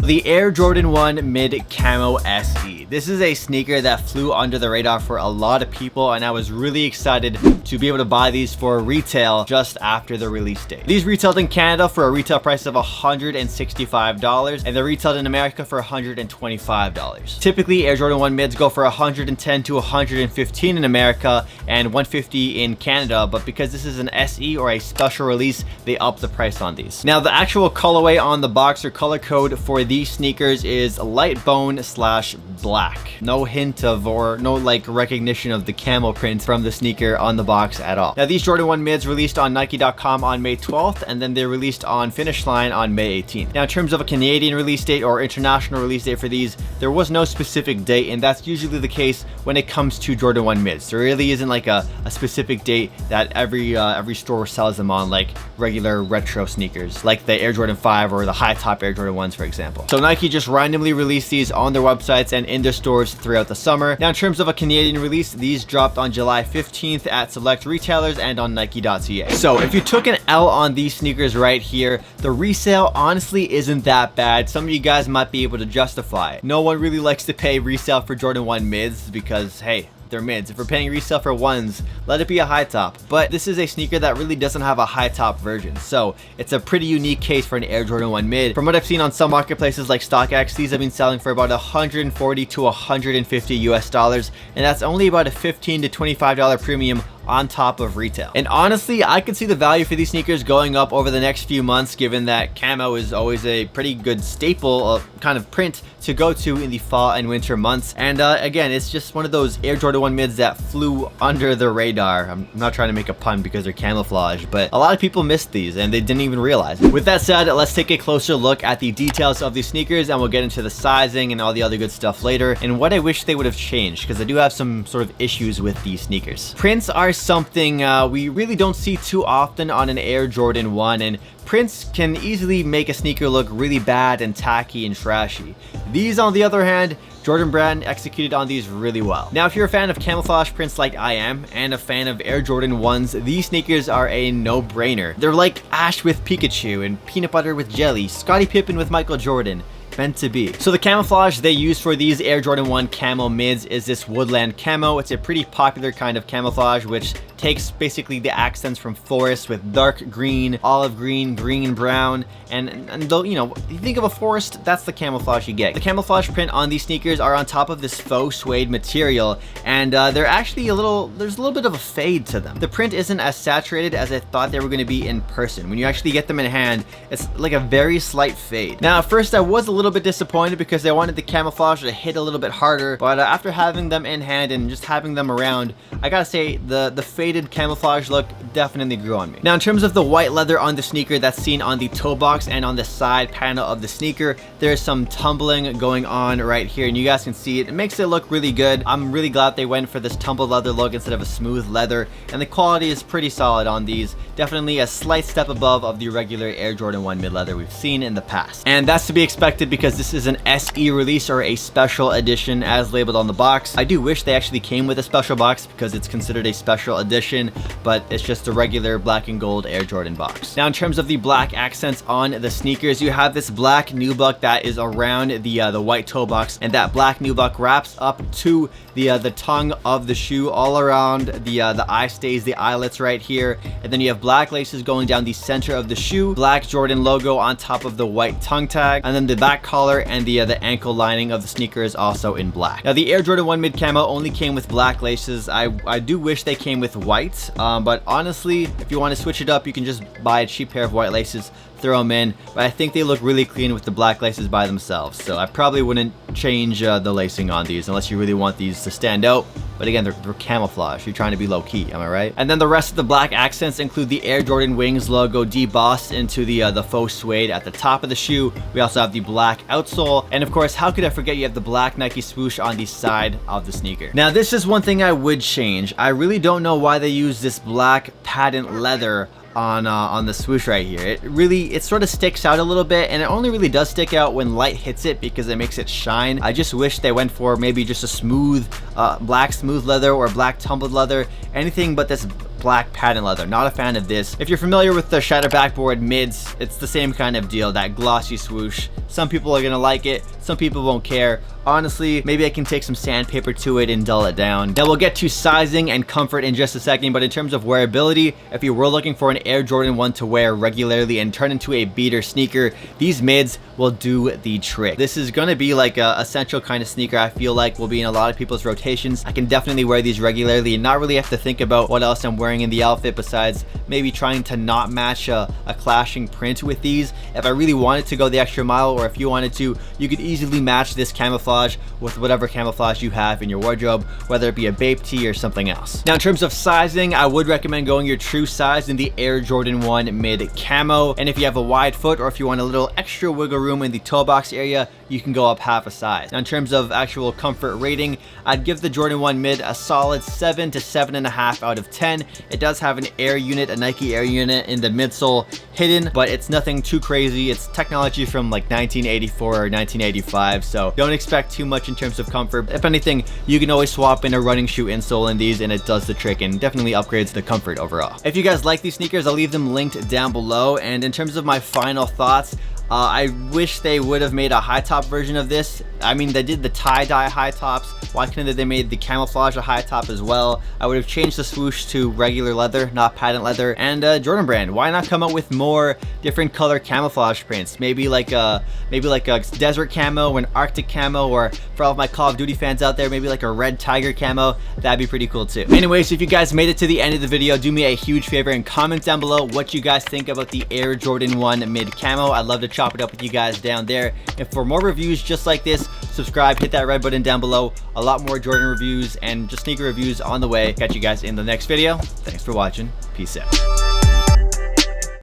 The Air Jordan 1 Mid Camo SE. This is a sneaker that flew under the radar for a lot of people, and I was really excited to be able to buy these for retail just after the release date. These retailed in Canada for a retail price of $165, and they're retailed in America for $125. Typically, Air Jordan 1 Mids go for $110 to $115 in America and $150 in Canada, but because this is an SE or a special release, they up the price on these. Now, the actual colorway on the box or color code for these sneakers is light bone / black. No hint of or no like recognition of the camo print from the sneaker on the box at all. Now, these Jordan 1 Mids released on Nike.com on May 12th, and then they're released on Finish Line on May 18th. Now, in terms of a Canadian release date or international release date for these, there was no specific date, and that's usually the case when it comes to Jordan 1 Mids. There really isn't like a specific date that every store sells them on, like regular retro sneakers, like the Air Jordan 5 or the high top Air Jordan 1s, for example. So Nike just randomly released these on their websites and in their stores throughout the summer. Now, in terms of a Canadian release, these dropped on July 15th at select retailers and on Nike.ca. So if you took an L on these sneakers right here, the resale honestly isn't that bad. Some of you guys might be able to justify it. No one really likes to pay resale for Jordan 1 Mids because, hey, they're mids. If we're paying resale for ones, let it be a high top. But this is a sneaker that really doesn't have a high top version, so it's a pretty unique case for an Air Jordan 1 Mid. From what I've seen on some marketplaces like StockX, these have been selling for about $140 to $150 US, and that's only about a $15 to $25 premium on top of retail. And honestly, I could see the value for these sneakers going up over the next few months, given that camo is always a pretty good staple kind of print to go to in the fall and winter months. And again, it's just one of those Air Jordan 1 Mids that flew under the radar. I'm not trying to make a pun because they're camouflage, but a lot of people missed these and they didn't even realize it. With that said, let's take a closer look at the details of these sneakers, and we'll get into the sizing and all the other good stuff later, and what I wish they would have changed, because I do have some sort of issues with these sneakers. Prints are something we really don't see too often on an Air Jordan 1, and prints can easily make a sneaker look really bad and tacky and trashy. These, on the other hand, Jordan Brand executed on these really well. Now, if you're a fan of camouflage prints like I am, and a fan of Air Jordan 1s, these sneakers are a no-brainer. They're like Ash with Pikachu and peanut butter with jelly, Scottie Pippen with Michael Jordan. Meant to be. So the camouflage they use for these Air Jordan 1 Camo Mids is this woodland camo. It's a pretty popular kind of camouflage, which takes basically the accents from forest with dark green, olive green, green, brown, and though, you know, you think of a forest, that's the camouflage you get. The camouflage print on these sneakers are on top of this faux suede material, and they're actually there's a little bit of a fade to them. The print isn't as saturated as I thought they were going to be in person. When you actually get them in hand, it's like a very slight fade. Now, at first I was a little bit disappointed because I wanted the camouflage to hit a little bit harder, but after having them in hand and just having them around, I gotta say the faded camouflage look definitely grew on me. Now, in terms of the white leather on the sneaker that's seen on the toe box and on the side panel of the sneaker, there's some tumbling going on right here, and you guys can see it. It makes it look really good. I'm really glad they went for this tumbled leather look instead of a smooth leather, and the quality is pretty solid on these. Definitely a slight step above of the regular Air Jordan 1 Mid leather we've seen in the past, and that's to be expected because this is an SE release or a special edition as labeled on the box. I do wish they actually came with a special box because it's considered a special edition, but it's just a regular black and gold Air Jordan box. Now, in terms of the black accents on the sneakers, you have this black nubuck that is around the white toe box, and that black nubuck wraps up to the tongue of the shoe, all around the eye stays, the eyelets right here, and then you have black laces going down the center of the shoe, black Jordan logo on top of the white tongue tag, and then the back collar and the ankle lining of the sneaker is also in black. Now, the Air Jordan 1 Mid Camo only came with black laces. I do wish they came with white, but honestly, if you want to switch it up, you can just buy a cheap pair of white laces, throw them in, but I think they look really clean with the black laces by themselves, so I probably wouldn't change the lacing on these unless you really want these to stand out. But again, they're camouflage. You're trying to be low-key, am I right? And then the rest of the black accents include the Air Jordan Wings logo debossed into the faux suede at the top of the shoe. We also have the black outsole, and of course, how could I forget, you have the black Nike swoosh on the side of the sneaker. Now, this is one thing I would change. I really don't know why they use this black patent leather on the swoosh right here. It sort of sticks out a little bit, and it only really does stick out when light hits it because it makes it shine. I just wish they went for maybe just a smooth black smooth leather or black tumbled leather, anything but this black patent leather. Not a fan of this. If you're familiar with the shadow backboard mids, it's the same kind of deal, that glossy swoosh. Some people are gonna like it, some people won't care. Honestly, maybe I can take some sandpaper to it and dull it down. Now we'll get to sizing and comfort in just a second, but in terms of wearability, if you were looking for an Air Jordan 1 to wear regularly and turn into a beater sneaker, these mids will do the trick. This is gonna be like a essential kind of sneaker. I feel like will be in a lot of people's rotations. I can definitely wear these regularly and not really have to think about what else I'm wearing in the outfit besides maybe trying to not match a clashing print with these. If I really wanted to go the extra mile, or if you wanted to, you could easily match this camouflage with whatever camouflage you have in your wardrobe, whether it be a Bape tee or something else. Now in terms of sizing, I would recommend going your true size in the Air Jordan 1 Mid Camo, and if you have a wide foot or if you want a little extra wiggle room in the toe box area, you can go up half a size. Now in terms of actual comfort rating, I'd give the Jordan 1 Mid a solid 7 to 7.5 out of 10. It does have an Air unit, a Nike Air unit in the midsole hidden, but it's nothing too crazy. It's technology from like 1984 or 1985, so don't expect too much in terms of comfort. If anything, you can always swap in a running shoe insole in these and it does the trick and definitely upgrades the comfort overall. If you guys like these sneakers, I'll leave them linked down below. And in terms of my final thoughts, I wish they would have made a high top version of this. I mean, they did the tie-dye high tops. Why couldn't they made the camouflage a high top as well? I would have changed the swoosh to regular leather, not patent leather. And Jordan Brand, why not come up with more different color camouflage prints? Maybe like a desert camo, an Arctic camo, or for all of my Call of Duty fans out there, maybe like a red tiger camo. That'd be pretty cool too. Anyways, if you guys made it to the end of the video, do me a huge favor and comment down below what you guys think about the Air Jordan 1 Mid Camo. I'd love to chop it up with you guys down there. And for more reviews just like this, subscribe, hit that red button down below. A lot more Jordan reviews and just sneaker reviews on the way. Catch you guys in the next video. Thanks for watching. Peace out.